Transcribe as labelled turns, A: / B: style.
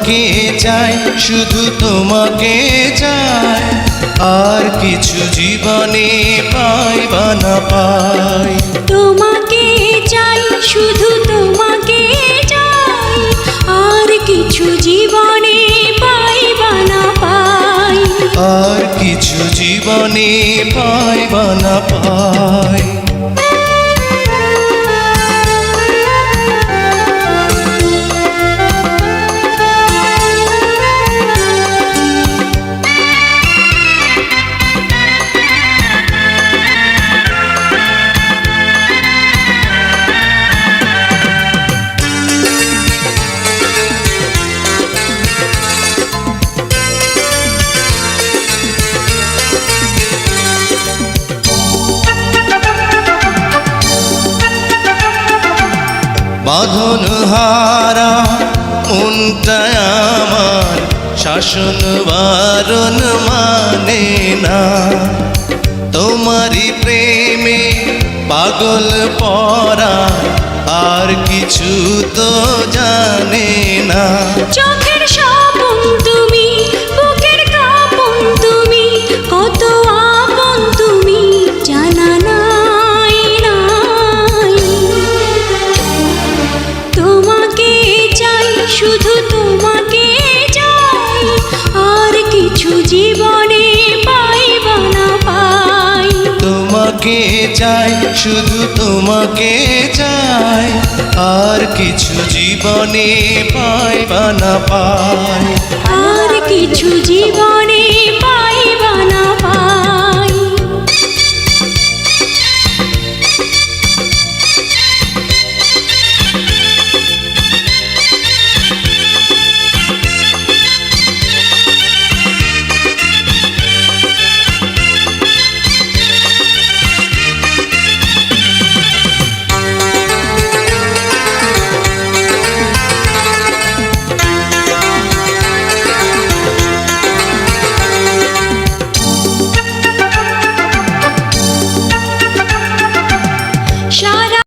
A: তোমাকে চাই, শুধু তোমাকে চাই, আর কিছু জীবনে পাই বা না পাই।
B: তোমাকে চাই, শুধু তোমাকে চাই, আর কিছু জীবনে পাই বা না পাই।
A: আর কিছু জীবনে পাই বা না পাই। বাঁধন হারা মনটা আমার শাসন বারণ মানে না, তোমারই প্রেমে পাগল পরা আর কিছু তো জানে না।
B: চোখের স্বপন তুমি, বুকের কাঁপন তুমি, কত আপন তুমি জানা নাই নাই। তোমাকে চাই, শুধু তোমাকে চাই, আর কিছু জীবনে পাই বা না পাই।
A: তোমাকে চাই, শুধু তোমাকে চাই, আর কিছু জীবনে পাই বা না পাই।
B: আর কিছু জীবনে পাই বা